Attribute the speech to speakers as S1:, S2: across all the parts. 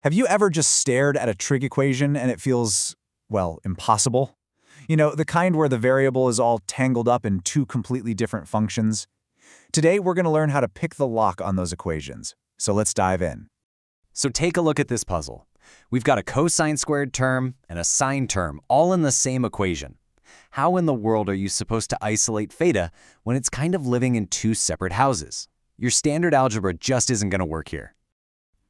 S1: Have you ever just stared at a trig equation and it feels, well, impossible? You know, the kind where the variable is all tangled up in two completely different functions? Today, we're going to learn how to pick the lock on those equations. So let's dive in.
S2: So take a look at this puzzle. We've got a cosine squared term and a sine term all in the same equation. How in the world are you supposed to isolate theta when it's kind of living in two separate houses? Your standard algebra just isn't going to work here.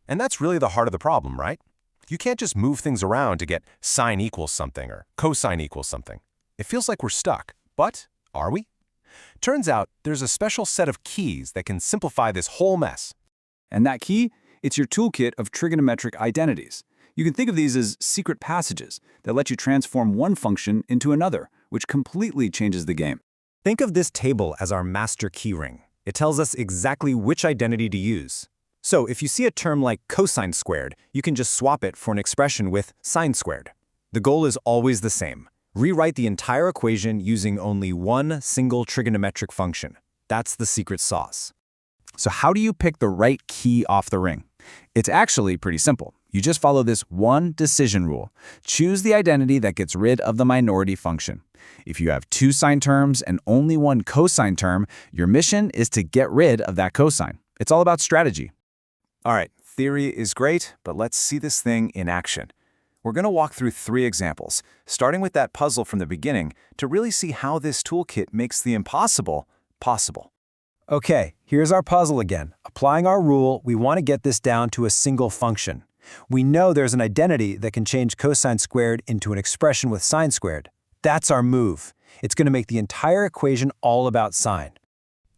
S3: And that's really the heart of the problem, right? You can't just move things around to get sine equals something or cosine equals something. It feels like we're stuck, but are we? Turns out there's a special set of keys that can simplify this whole mess.
S1: And that key? It's your toolkit of trigonometric identities. You can think of these as secret passages that let you transform one function into another, which completely changes the game.
S4: Think of this table as our master keyring. It tells us exactly which identity to use. So if you see a term like cosine squared, you can just swap it for an expression with sine squared. The goal is always the same. Rewrite the entire equation using only one single trigonometric function. That's the secret sauce.
S1: So how do you pick the right key off the ring? It's actually pretty simple. You just follow this one decision rule. Choose the identity that gets rid of the minority function. If you have two sine terms and only one cosine term, your mission is to get rid of that cosine. It's all about strategy. All right, theory is great, but let's see this thing in action. We're going to walk through 3 examples, starting with that puzzle from the beginning to really see how this toolkit makes the impossible possible.
S4: Okay, here's our puzzle again. Applying our rule, we want to get this down to a single function. We know there's an identity that can change cosine squared into an expression with sine squared. That's our move. It's going to make the entire equation all about sine.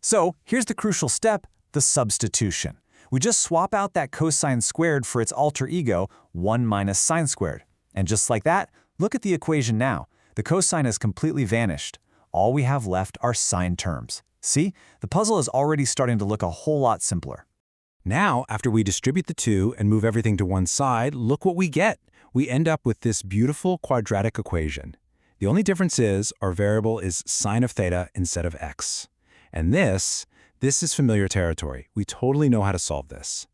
S4: So here's the crucial step, the substitution. We just swap out that cosine squared for its alter ego, 1 minus sine squared. And just like that, look at the equation now. The cosine has completely vanished. All we have left are sine terms. See, the puzzle is already starting to look a whole lot simpler.
S5: Now, after we distribute the two and move everything to one side, look what we get. We end up with this beautiful quadratic equation. The only difference is our variable is sine of theta instead of x. And this is familiar territory. We totally know how to solve this.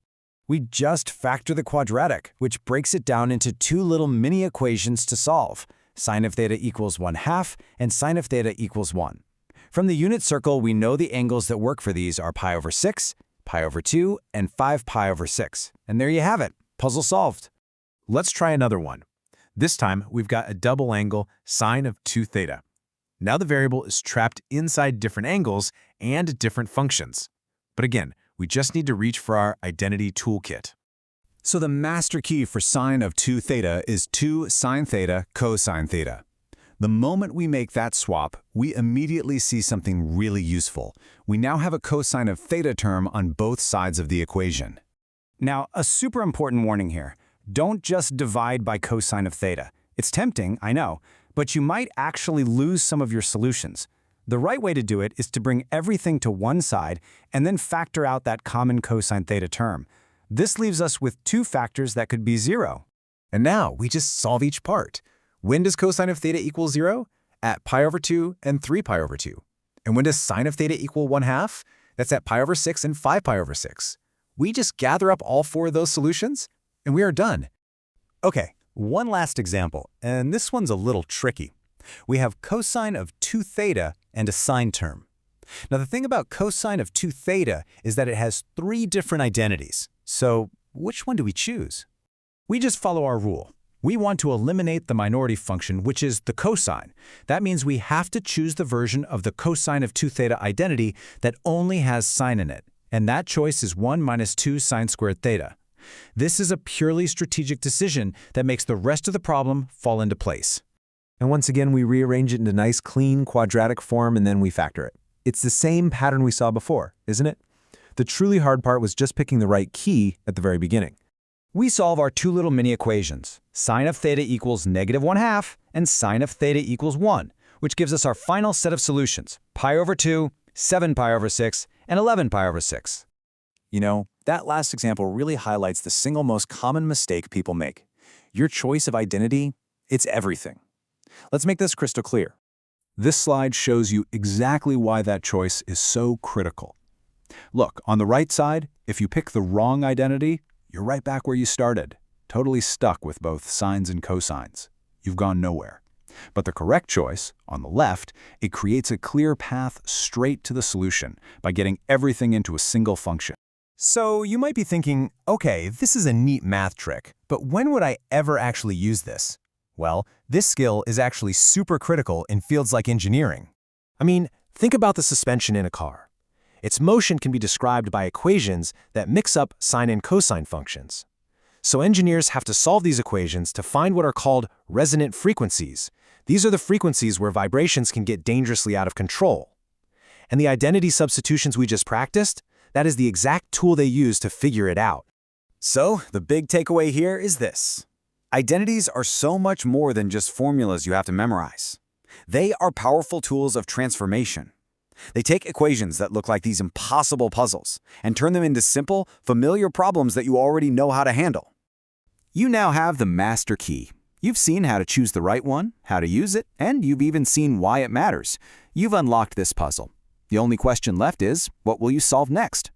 S4: We just factor the quadratic, which breaks it down into 2 little mini equations to solve. Sine of theta equals 1/2 and sine of theta equals 1. From the unit circle, we know the angles that work for these are pi over 6, pi over 2, and 5 pi over 6. And there you have it. Puzzle solved.
S5: Let's try another one. This time, we've got a double angle sine of 2 theta. Now the variable is trapped inside different angles and different functions. But again, we just need to reach for our identity toolkit.
S1: So the master key for sine of 2 theta is 2 sine theta cosine theta. The moment we make that swap, we immediately see something really useful. We now have a cosine of theta term on both sides of the equation.
S4: Now, a super important warning here. Don't just divide by cosine of theta. It's tempting, I know, but you might actually lose some of your solutions. The right way to do it is to bring everything to one side and then factor out that common cosine theta term. This leaves us with 2 factors that could be 0.
S1: And now we just solve each part. When does cosine of theta equal 0? At pi over 2 and 3 pi over 2. And when does sine of theta equal 1/2? That's at pi over 6 and 5 pi over 6. We just gather up all 4 of those solutions, and we are done.
S4: Okay, one last example, and this one's a little tricky. We have cosine of 2 theta and a sine term. Now the thing about cosine of 2 theta is that it has 3 different identities. So which one do we choose? We just follow our rule. We want to eliminate the minority function, which is the cosine. That means we have to choose the version of the cosine of 2 theta identity that only has sine in it. And that choice is 1 minus 2 sine squared theta. This is a purely strategic decision that makes the rest of the problem fall into place.
S6: And once again, we rearrange it into nice, clean, quadratic form, and then we factor it. It's the same pattern we saw before, isn't it? The truly hard part was just picking the right key at the very beginning.
S4: We solve our 2 little mini equations. Sine of theta equals -1/2 and sine of theta equals 1, which gives us our final set of solutions, pi over 2, 7 pi over 6, and 11 pi over 6.
S1: You know, that last example really highlights the single most common mistake people make. Your choice of identity, it's everything. Let's make this crystal clear. This slide shows you exactly why that choice is so critical. Look, on the right side, if you pick the wrong identity, you're right back where you started. totally stuck with both sines and cosines. You've gone nowhere. But the correct choice, on the left, it creates a clear path straight to the solution by getting everything into a single function.
S3: So you might be thinking, okay, this is a neat math trick, but when would I ever actually use this? Well, this skill is actually super critical in fields like engineering. I mean, think about the suspension in a car. Its motion can be described by equations that mix up sine and cosine functions. So engineers have to solve these equations to find what are called resonant frequencies. These are the frequencies where vibrations can get dangerously out of control. And the identity substitutions we just practiced, that is the exact tool they use to figure it out.
S1: So, the big takeaway here is this. Identities are so much more than just formulas you have to memorize. They are powerful tools of transformation. They take equations that look like these impossible puzzles and turn them into simple, familiar problems that you already know how to handle. You now have the master key. You've seen how to choose the right one, how to use it, and you've even seen why it matters. You've unlocked this puzzle. The only question left is, what will you solve next?